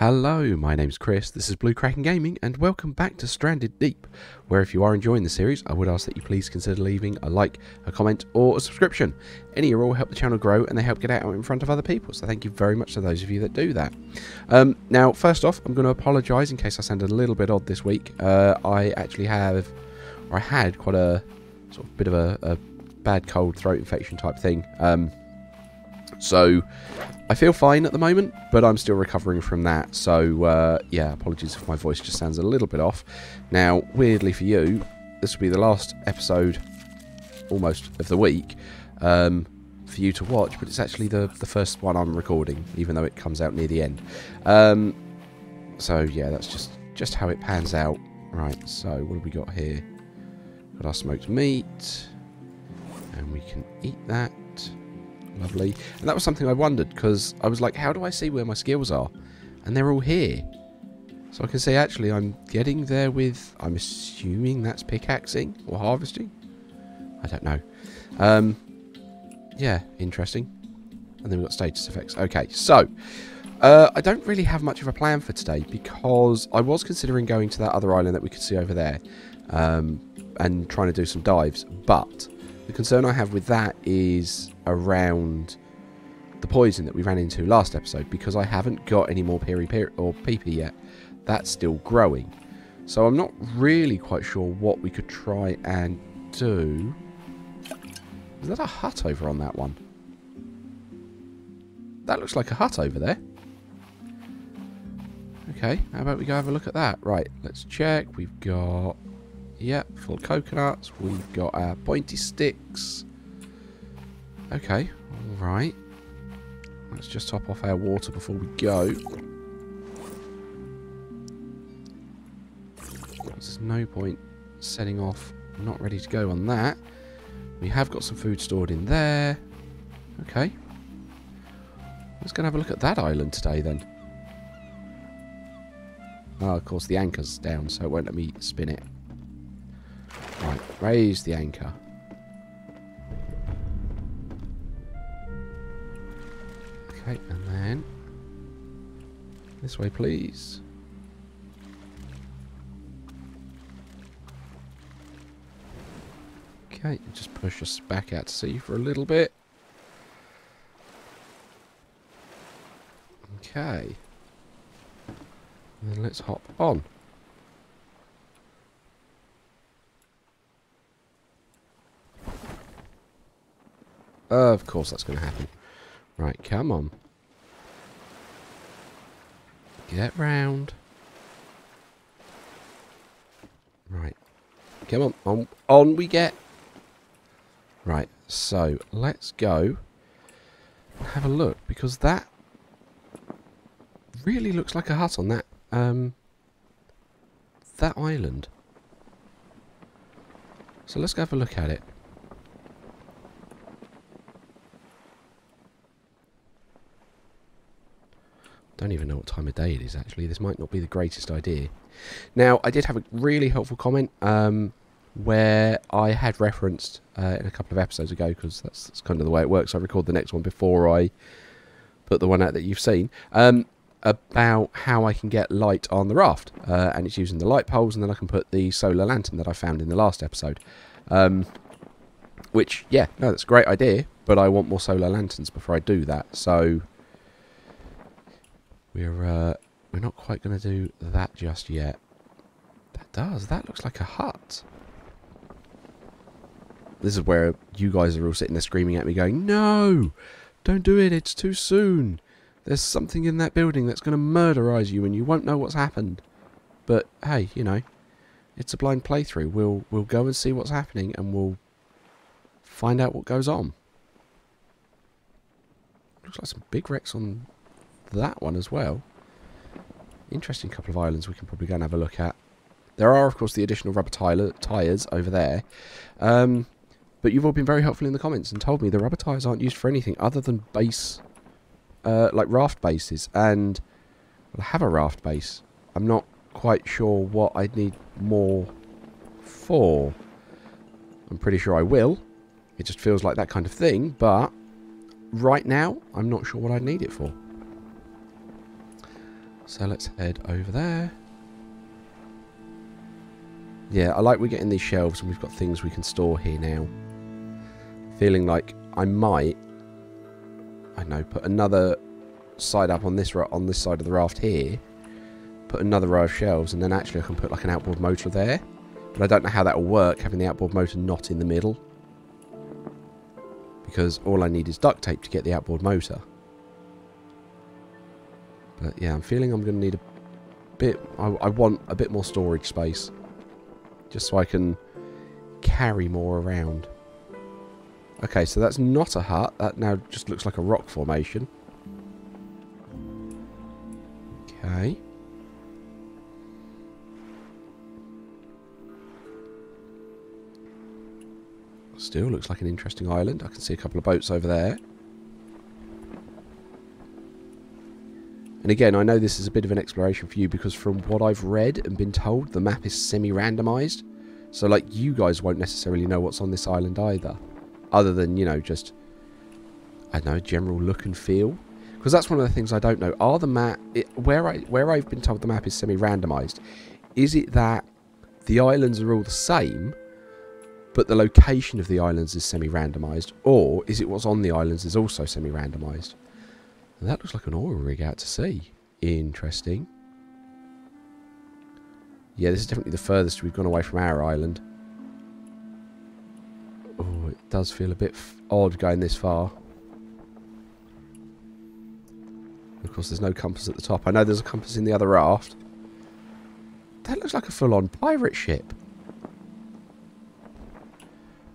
Hello, my name's Chris, this is Blue Kraken Gaming, and welcome back to Stranded Deep, where if you are enjoying the series, I would ask that you please consider leaving a like, a comment, or a subscription. Any or all help the channel grow, and they help get out in front of other people, so thank you very much to those of you that do that. Now, first off, I'm going to apologise in case I sound a little bit odd this week. I had quite a sort of bit of a bad cold throat infection type thing. So I feel fine at the moment, but I'm still recovering from that. So, yeah, apologies if my voice just sounds a little bit off. Now, weirdly for you, this will be the last episode, almost, of the week for you to watch, but it's actually the first one I'm recording, even though it comes out near the end. So, yeah, that's just how it pans out. Right, so what have we got here? Got our smoked meat, and we can eat that. Lovely. And that was something I wondered, because I was like, how do I see where my skills are? And they're all here. So I can see, actually, I'm getting there with, I'm assuming that's pickaxing or harvesting. I don't know. Yeah, interesting. And then we've got status effects. Okay, so I don't really have much of a plan for today, because I was considering going to that other island that we could see over there and trying to do some dives, but the concern I have with that is around the poison that we ran into last episode, because I haven't got any more peri-peri or PP yet. That's still growing. So I'm not really quite sure what we could try and do. Is that a hut over on that one? That looks like a hut over there. Okay, how about we go have a look at that? Right, let's check. We've got... yeah, full coconuts. We've got our pointy sticks. Okay, alright. Let's just top off our water before we go. There's no point setting off. I'm not ready to go on that. We have got some food stored in there. Okay. Let's go and have a look at that island today then. Oh, of course the anchor's down, so it won't let me spin it. Right, raise the anchor. Okay, and then this way, please. Okay, just push us back out to sea for a little bit. Okay. And then let's hop on. Of course that's going to happen. Right, come on. Get round. Right. Come on. On we get. Right, so let's go and have a look, because that really looks like a hut on that that island. So let's go have a look at it. Don't even know what time of day it is, actually. This might not be the greatest idea. Now, I did have a really helpful comment where I had referenced in a couple of episodes ago, because that's kind of the way it works. I record the next one before I put the one out that you've seen, about how I can get light on the raft. And it's using the light poles, and then I can put the solar lantern that I found in the last episode. Which, yeah, no, that's a great idea, but I want more solar lanterns before I do that. So we're not quite going to do that just yet. That looks like a hut. This is where you guys are all sitting there screaming at me going, no, don't do it, it's too soon. There's something in that building that's going to murderize you and you won't know what's happened. But hey, you know, it's a blind playthrough. We'll go and see what's happening, and we'll find out what goes on. Looks like some big wrecks on that one as well. Interesting couple of islands we can probably go and have a look at. There are, of course, the additional rubber tyres over there. But you've all been very helpful in the comments and told me the rubber tyres aren't used for anything other than base, like raft bases. And I have a raft base. I'm not quite sure what I'd need more for. I'm pretty sure I will. It just feels like that kind of thing, but right now, I'm not sure what I'd need it for. So let's head over there. Yeah, I like we're getting these shelves and we've got things we can store here now. Feeling like I might, I don't know, put another side up on this side of the raft here. Put another row of shelves, and then actually I can put like an outboard motor there. But I don't know how that will work, having the outboard motor not in the middle. Because all I need is duct tape to get the outboard motor. But yeah, I'm feeling I'm going to need a bit... I want a bit more storage space. Just so I can carry more around. Okay, so that's not a hut. That now just looks like a rock formation. Okay. Still looks like an interesting island. I can see a couple of boats over there. And again, I know this is a bit of an exploration for you because from what I've read and been told, the map is semi-randomised. So, like, you guys won't necessarily know what's on this island either. Other than, you know, just, I don't know, general look and feel. Because that's one of the things I don't know. Are the map... Where I've been told the map is semi-randomised, is it that the islands are all the same, but the location of the islands is semi-randomised? Or is it what's on the islands is also semi-randomised? And that looks like an oil rig out to sea. Interesting. Yeah, this is definitely the furthest we've gone away from our island. Oh, it does feel a bit odd going this far. Of course, there's no compass at the top. I know there's a compass in the other raft. That looks like a full-on pirate ship.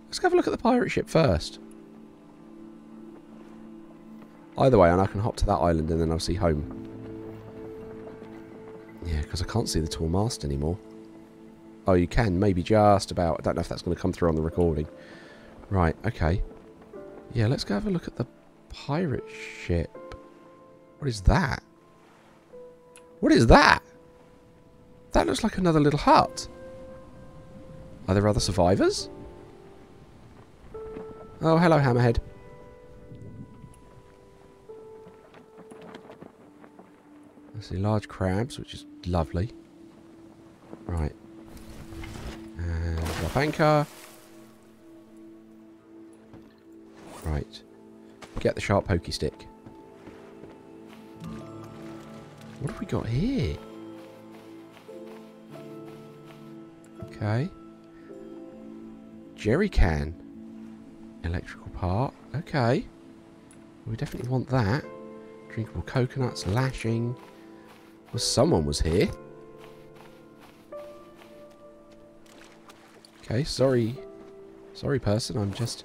Let's have a look at the pirate ship first. Either way, and I can hop to that island and then I'll see home. Yeah, because I can't see the tall mast anymore. Oh, you can, maybe just about. I don't know if that's going to come through on the recording. Right, okay. Yeah, let's go have a look at the pirate ship. What is that? What is that? That looks like another little hut. Are there other survivors? Oh, hello, Hammerhead. I see large crabs, which is lovely. Right. And drop anchor. Right. Get the sharp pokey stick. What have we got here? Okay. Jerry can. Electrical part. Okay. We definitely want that. Drinkable coconuts, lashing. Well, someone was here. Okay, sorry. Sorry, person. I'm just,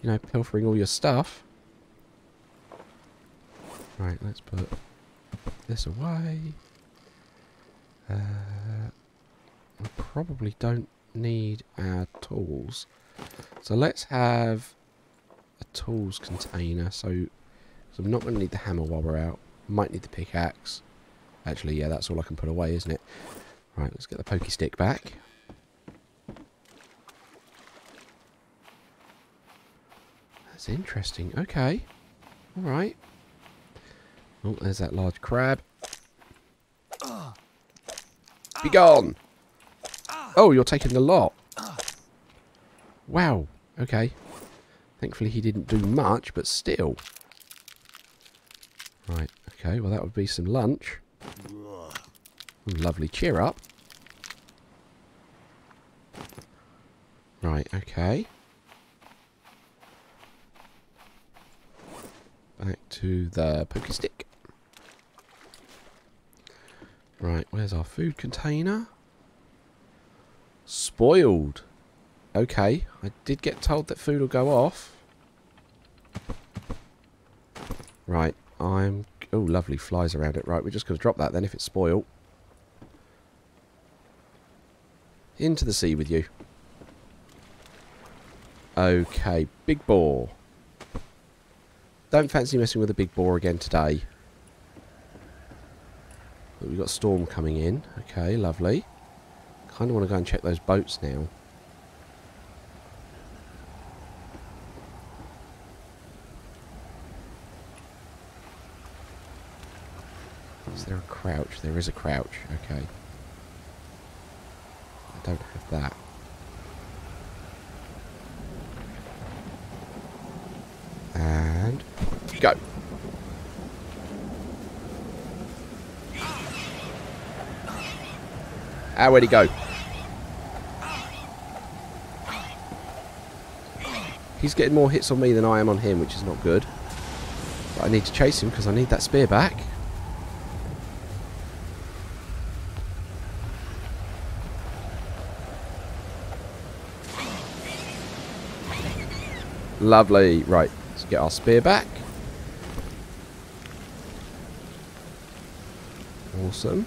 you know, pilfering all your stuff. Right, let's put this away. We probably don't need our tools. So let's have a tools container. So I'm not going to need the hammer while we're out. Might need the pickaxe. Actually, yeah, that's all I can put away, isn't it? Right, let's get the pokey stick back. That's interesting. Okay. Alright. Oh, there's that large crab. Be gone! Oh, you're taking the lot. Wow. Okay. Thankfully he didn't do much, but still. Right. Okay, well that would be some lunch. Ooh, lovely. Cheer up. Right, okay. Back to the pokey stick. Right, where's our food container? Spoiled. Okay, I did get told that food will go off. Right, oh, lovely flies around it. Right, we're just going to drop that then if it's spoiled. Into the sea with you. Okay, big boar. Don't fancy messing with a big boar again today. But we've got storm coming in. Okay, lovely. Kind of want to go and check those boats now. Is there a crouch? There is a crouch. Okay. I don't have that. And go. Ah, where'd he go? He's getting more hits on me than I am on him, which is not good. But I need to chase him because I need that spear back. Lovely. Right, let's get our spear back. Awesome.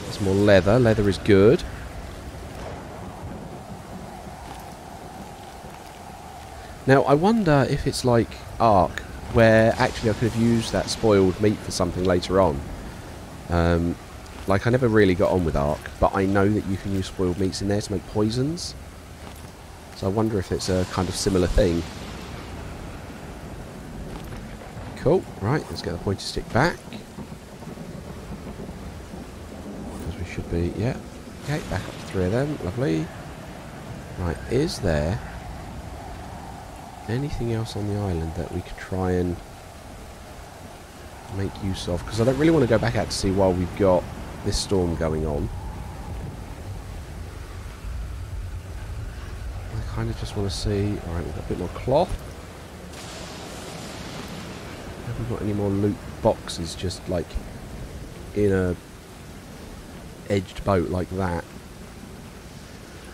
There's more leather. Leather is good. Now, I wonder if it's like Ark, where actually I could have used that spoiled meat for something later on. Like, I never really got on with Ark, but I know that you can use spoiled meats in there to make poisons. So I wonder if it's a kind of similar thing. Cool. Right, let's get the pointy stick back. Because we should be... Yeah. Okay, back up to 3 of them. Lovely. Right, is there anything else on the island that we could try and make use of? Because I don't really want to go back out to sea while we've got this storm going on. I kind of just want to see... Alright, we've got a bit more cloth. Have we got any more loot boxes just like in a edged boat like that?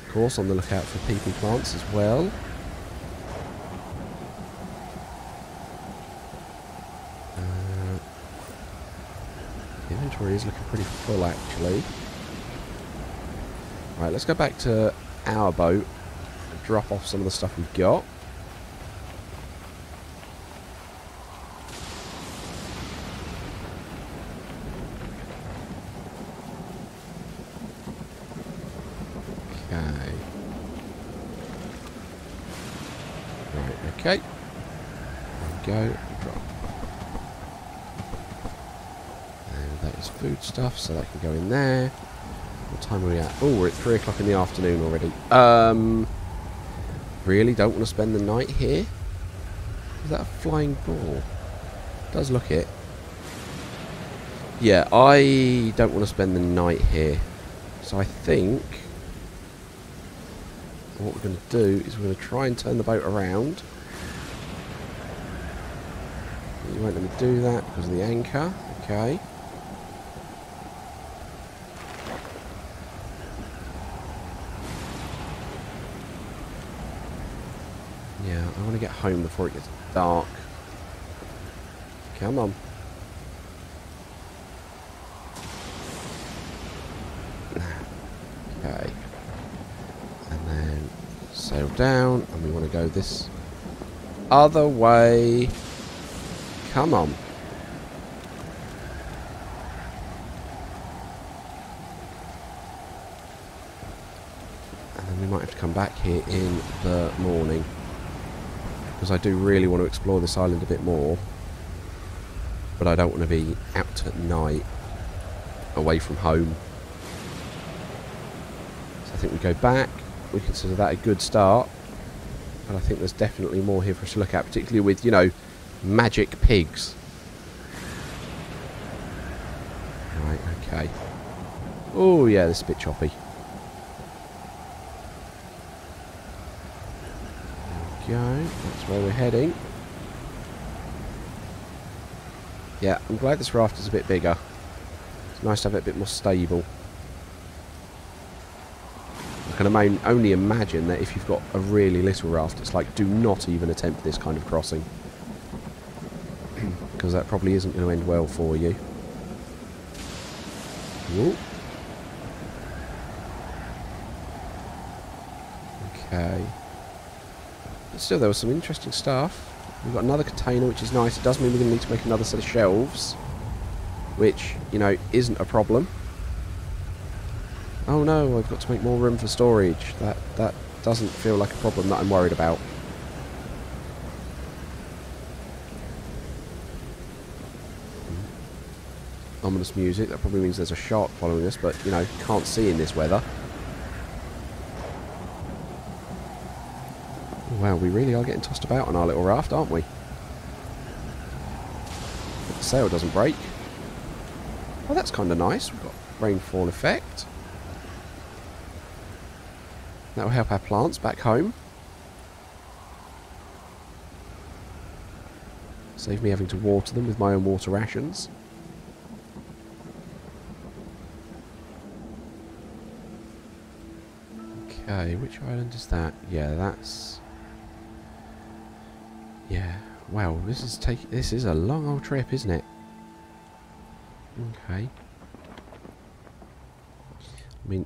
Of course, on the lookout for PP plants as well. The inventory is looking pretty full actually. Right, let's go back to our boat and drop off some of the stuff we've got. Okay. Right, okay. There we go. Drop. That is food stuff, so that can go in there. What time are we at? Oh, we're at 3 o'clock in the afternoon already. Really don't want to spend the night here? Is that a flying ball? Does look it. Yeah, I don't want to spend the night here. So I think what we're going to do is we're going to try and turn the boat around. You won't let me do that because of the anchor. Okay. Yeah, I want to get home before it gets dark. Come on. Okay. And then sail down, and we want to go this other way. Come on. And then we might have to come back here in the morning. Because I do really want to explore this island a bit more. But I don't want to be out at night, away from home. So I think we go back. We consider that a good start. But I think there's definitely more here for us to look at, particularly with, you know, magic pigs. Right, okay. Oh yeah, this is a bit choppy. There we go. That's where we're heading. Yeah, I'm glad this raft is a bit bigger. It's nice to have it a bit more stable. I can only imagine that if you've got a really little raft, it's like, do not even attempt this kind of crossing. Because that probably isn't going to end well for you. Whoa. Okay. But still, there was some interesting stuff. We've got another container, which is nice. It does mean we're going to need to make another set of shelves. Which, you know, isn't a problem. Oh no, I've got to make more room for storage. That doesn't feel like a problem that I'm worried about. Ominous music. That probably means there's a shark following us, but, you know, can't see in this weather. Wow, we really are getting tossed about on our little raft, aren't we? But the sail doesn't break. Oh, that's kind of nice. We've got rainfall effect. That will help our plants back home. Save me having to water them with my own water rations. Okay, which island is that? Yeah, that's... Yeah. Wow, this is a long old trip, isn't it? Okay. I mean,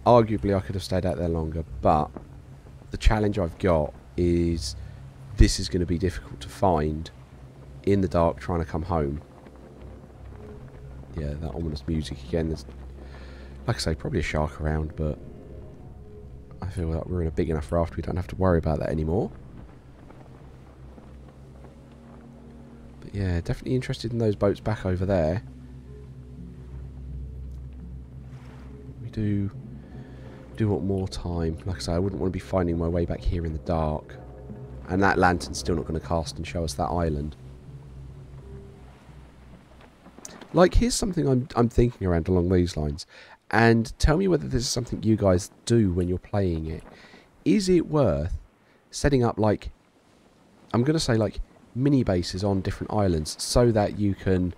arguably I could have stayed out there longer, but the challenge I've got is this is going to be difficult to find in the dark trying to come home. Yeah, that ominous music again. There's, like I say, probably a shark around, but I feel like we're in a big enough raft we don't have to worry about that anymore. But yeah, definitely interested in those boats back over there. We do want more time. Like I say, I wouldn't want to be finding my way back here in the dark. And that lantern's still not going to cast and show us that island. Like, here's something I'm thinking around along these lines. And tell me whether this is something you guys do when you're playing it. Is it worth setting up, like, I'm going to say, like, mini bases on different islands so that you can,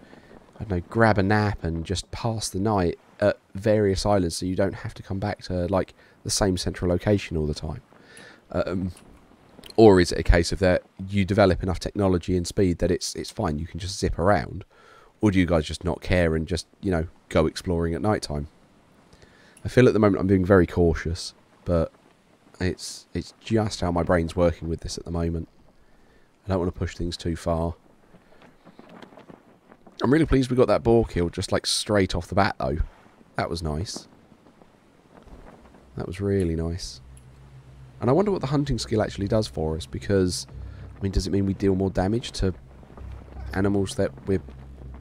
I don't know, grab a nap and just pass the night at various islands so you don't have to come back to, like, the same central location all the time? Or is it a case of that you develop enough technology and speed that it's fine, you can just zip around? Or do you guys just not care and just, you know, go exploring at night time? I feel at the moment I'm being very cautious, but it's just how my brain's working with this at the moment. I don't want to push things too far. I'm really pleased we got that boar kill just like straight off the bat though. That was nice. That was really nice. And I wonder what the hunting skill actually does for us, because, I mean, does it mean we deal more damage to animals that we're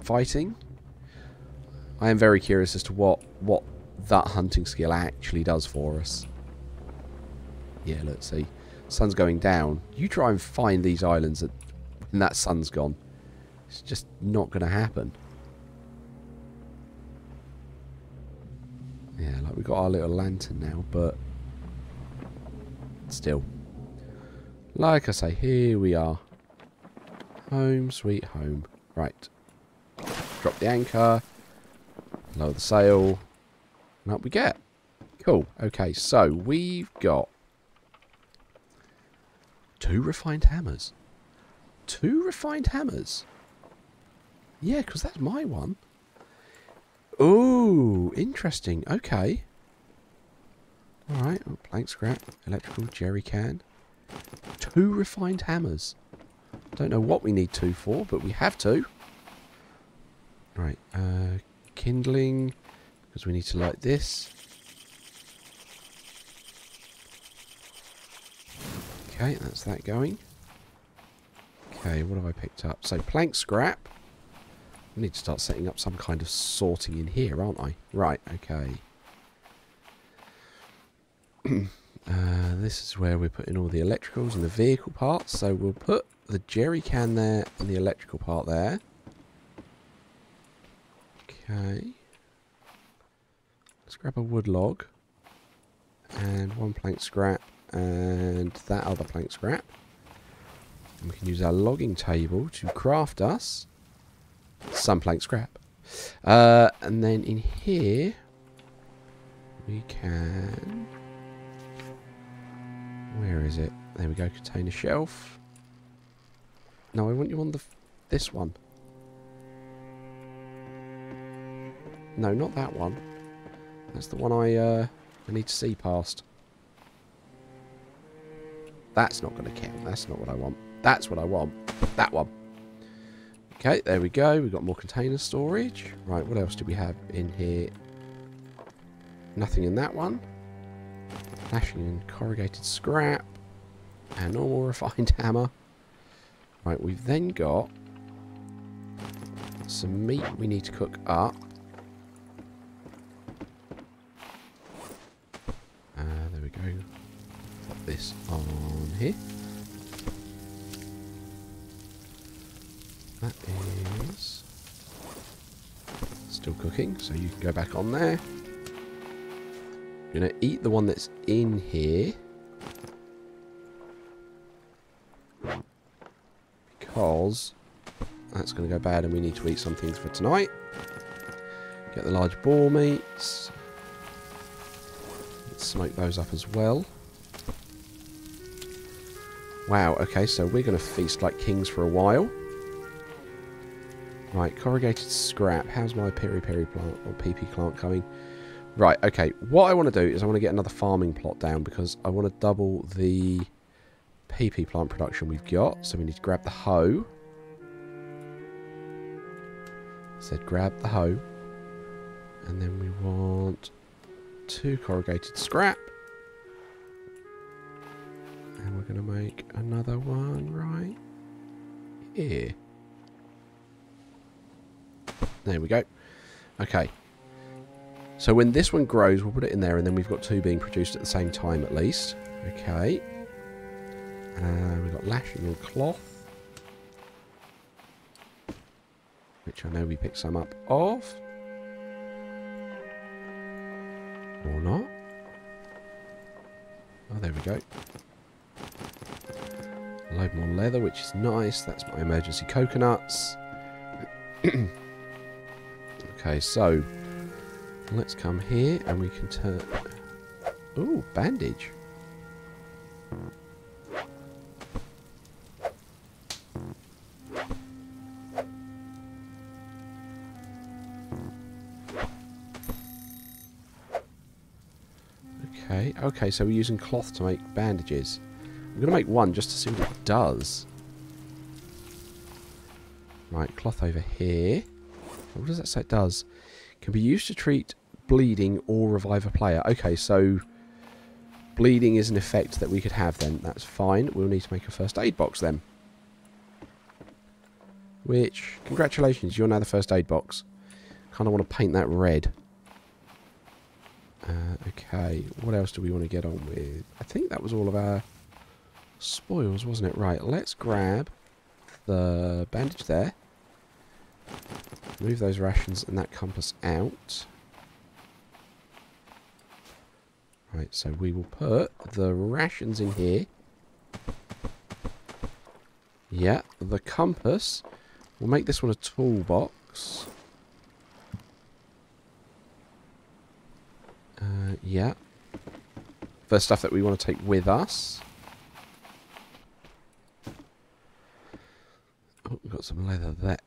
fighting? I am very curious as to what that hunting skill actually does for us. Yeah, let's see. Sun's going down. You try and find these islands when that sun's gone. It's just not going to happen. Yeah, like we've got our little lantern now, but still. Like I say, here we are. Home sweet home. Right. Drop the anchor. Lower the sail. And up we get. Cool. Okay, so we've got 2 refined hammers. 2 refined hammers? Yeah, because that's my one. Ooh, interesting. Okay. Alright, plank scrap, electrical, jerry can. 2 refined hammers. Don't know what we need 2 for, but we have 2. Right, kindling, because we need to light this. Okay, that's that going. Okay, what have I picked up? So, plank scrap. I need to start setting up some kind of sorting in here, aren't I? Right, okay. This is where we're putting all the electricals and the vehicle parts. So we'll put the jerry can there and the electrical part there. Okay. Let's grab a wood log. And 1 plank scrap. And that other plank scrap. And we can use our logging table to craft us some plank scrap. And then in here we can... Where is it? There we go, container shelf. No, I want you on this one. No, not that one. That's the one I need to see past. That's not going to count. That's not what I want. That's what I want. That one. Okay, there we go. We've got more container storage. Right, what else do we have in here? Nothing in that one. Flashing and corrugated scrap. And normal refined hammer. Right, we've then got some meat we need to cook up. this on here. That is still cooking, so you can go back on there. I'm going to eat the one that's in here. Because that's going to go bad and we need to eat some things for tonight. Get the large boar meats. Let's smoke those up as well. Wow, okay, so we're going to feast like kings for a while. Right, corrugated scrap. How's my peri-peri plant or PP plant coming? Right, okay, what I want to do is I want to get another farming plot down because I want to double the PP plant production we've got. So we need to grab the hoe. Said grab the hoe. And then we want 2 corrugated scrap. And we're going to make another one right here. There we go. Okay. So when this one grows, we'll put it in there, and then we've got 2 being produced at the same time at least. Okay. We've got lashing and cloth, which I know we picked some up of. Or not. Oh, there we go. Load more leather, which is nice. That's my emergency coconuts. Okay, so let's come here and we can turn... Ooh, bandage. Okay, so we're using cloth to make bandages. I'm going to make one just to see what it does. Right, cloth over here. What does that say it does? Can be used to treat bleeding or revive a player. Okay, so bleeding is an effect that we could have then. That's fine. We'll need to make a first aid box then. Which, congratulations, you're now the first aid box. Kind of want to paint that red. Okay, what else do we want to get on with? I think that was all of our spoils, wasn't it? Right, let's grab the bandage there. Move those rations and that compass out. Right, so we will put the rations in here. Yeah, the compass. We'll make this one a toolbox. Yeah. For stuff that we want to take with us. Oh, we've got some leather there.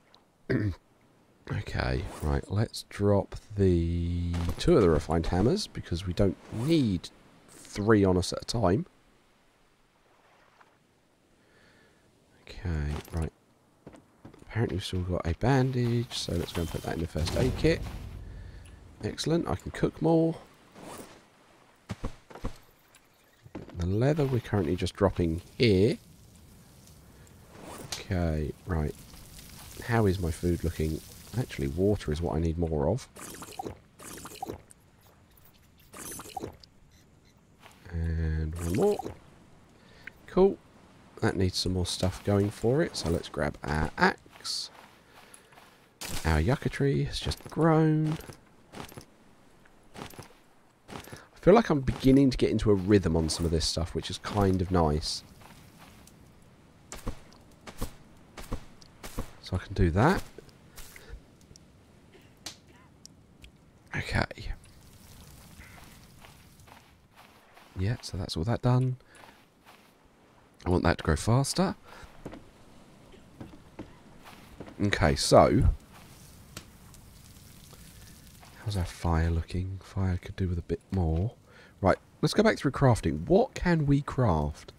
Okay, right, let's drop the 2 of the refined hammers because we don't need 3 on us at a time. Okay, right. Apparently we've still got a bandage, so let's go and put that in the first aid kit. Excellent, I can cook more. The leather we're currently just dropping here. Okay, right. How is my food looking? Actually, water is what I need more of. And one more. Cool. That needs some more stuff going for it, so let's grab our axe. Our yucca tree has just grown. I feel like I'm beginning to get into a rhythm on some of this stuff, which is kind of nice. So I can do that. Okay. Yeah, so that's all that done. I want that to grow faster. Okay, so... how's our fire looking? Fire could do with a bit more. Right, let's go back through crafting. What can we craft?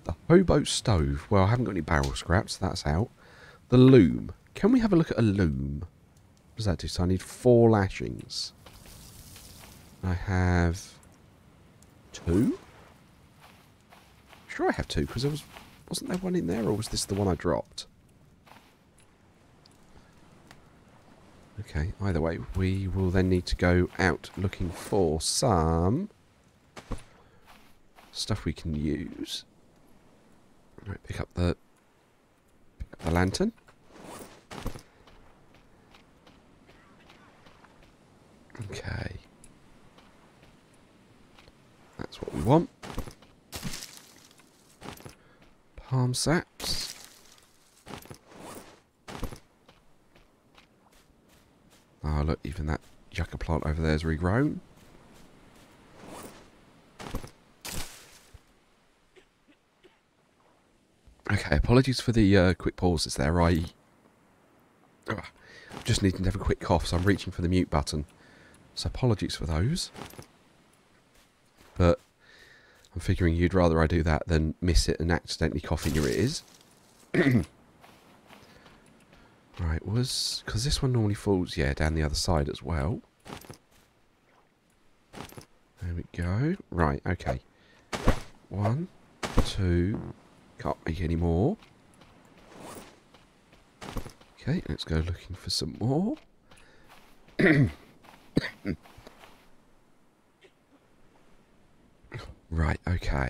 The hobo stove. Well, I haven't got any barrel scraps, so that's out. The loom. Can we have a look at a loom? What does that do? So I need 4 lashings. I have 2? Sure I have 2, because wasn't there one in there, or was this the one I dropped? Okay, either way, we will then need to go out looking for some stuff we can use. Right, pick up the lantern. Okay. That's what we want. Palm saps. Oh, look, even that yucca plant over there is regrown. Okay, apologies for the quick pauses there. I just needed to have a quick cough, so I'm reaching for the mute button. So apologies for those. But I'm figuring you'd rather I do that than miss it and accidentally cough in your ears. Right, because this one normally falls, yeah, down the other side as well. There we go. Right, okay. 1, 2... Can't make any more. Okay, let's go looking for some more. Right, okay.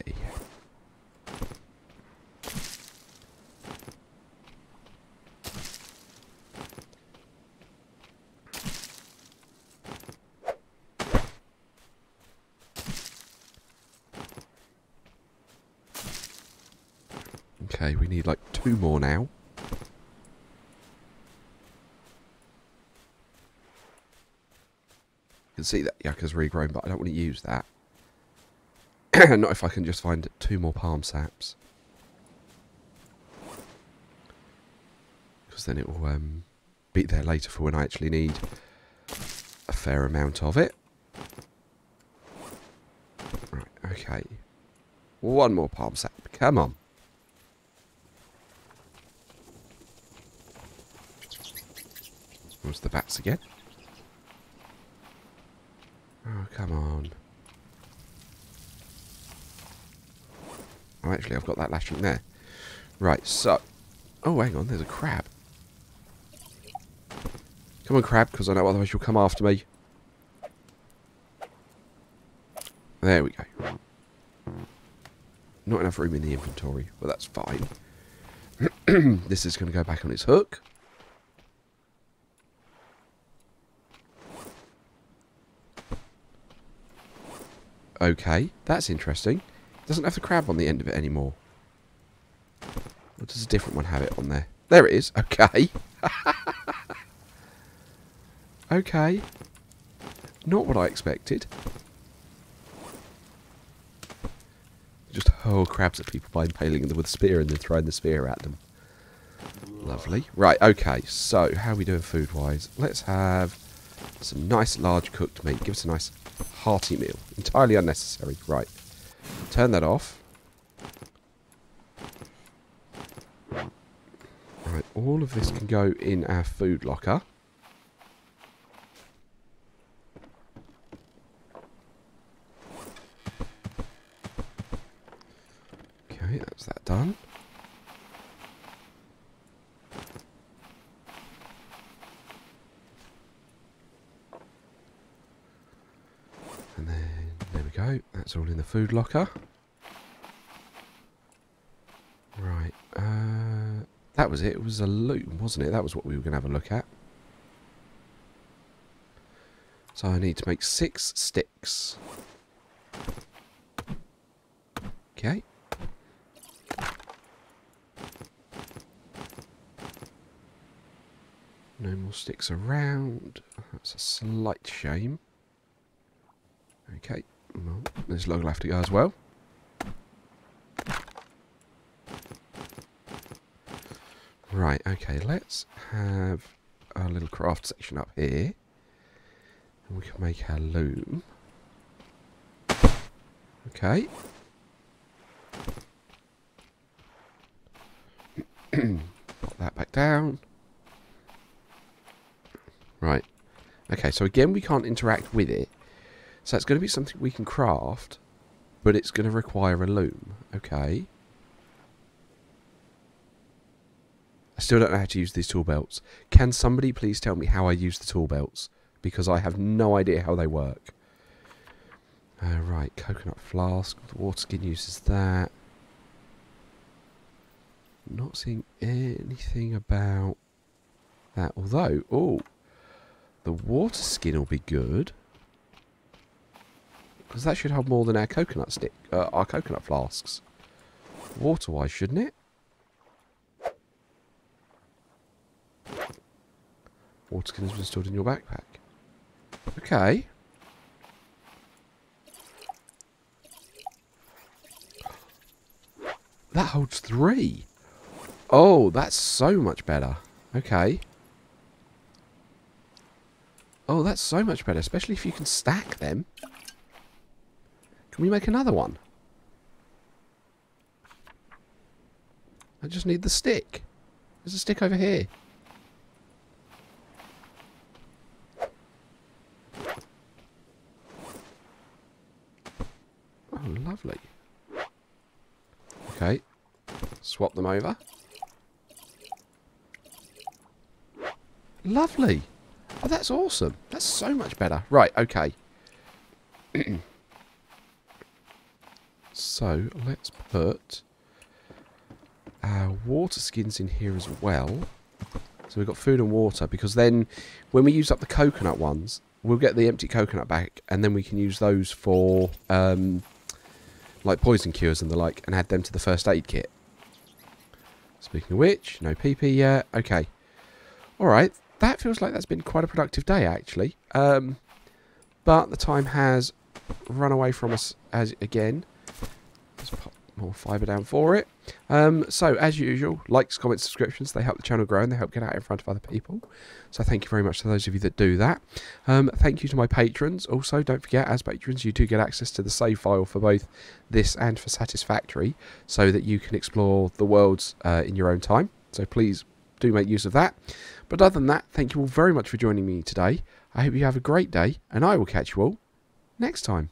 Okay, we need like 2 more now. You can see that yucca's regrown, but I don't want to use that. Not if I can just find 2 more palm saps. Because then it will be there later for when I actually need a fair amount of it. Right, okay. 1 more palm sap. Come on. Where's the bats again? Oh, come on. Oh, actually, I've got that lashing there. Right, so... Oh, hang on, there's a crab. Come on, crab, because I know otherwise you'll come after me. There we go. Not enough room in the inventory, but that's fine. This is going to go back on its hook. Okay, that's interesting. Doesn't have the crab on the end of it anymore. Or does a different one have it on there? There it is. Okay. Okay. Not what I expected. Just hurl crabs at people by impaling them with a spear and then throwing the spear at them. Lovely. Right, okay. So, how are we doing food-wise? Let's have some nice large cooked meat. Give us a nice hearty meal. Entirely unnecessary. Right. Turn that off. Right, all of this can go in our food locker. Okay, that's that done. And then, there we go. That's all in the food locker. Right. That was it. It was a loom, wasn't it? That was what we were going to have a look at. So I need to make 6 sticks. Okay. No more sticks around. That's a slight shame. Okay. Well, this log will have to go as well. Right, okay, let's have our little craft section up here. And we can make our loom. Okay. Put that back down. Right. Okay, so again, we can't interact with it. So it's going to be something we can craft, but it's going to require a loom. Okay. I still don't know how to use these tool belts. Can somebody please tell me how I use the tool belts? Because I have no idea how they work. Right, coconut flask. The water skin uses that. Not seeing anything about that. Although, oh, the water skin will be good. Because that should have more than our coconut stick, our coconut flasks. Water-wise, shouldn't it? Water skin has been stored in your backpack. Okay. That holds 3. Oh, that's so much better. Okay. Oh, that's so much better, especially if you can stack them. Can we make another one? I just need the stick. There's a stick over here. Oh, lovely. Okay. Swap them over. Lovely. Oh, that's awesome. That's so much better. Right, okay. So, let's put our water skins in here as well. So we've got food and water, because then when we use up the coconut ones, we'll get the empty coconut back, and then we can use those for like poison cures and the like, and add them to the first aid kit. Speaking of which, no PP yet. Okay. Alright, that feels like that's been quite a productive day, actually. But the time has run away from us again. Let's pop more fibre down for it. So, as usual, likes, comments, subscriptions, they help the channel grow and they help get out in front of other people. So thank you very much to those of you that do that. Thank you to my patrons. Also, don't forget, as patrons, you do get access to the save file for both this and for Satisfactory, so that you can explore the worlds in your own time. So please do make use of that. But other than that, thank you all very much for joining me today. I hope you have a great day, and I will catch you all next time.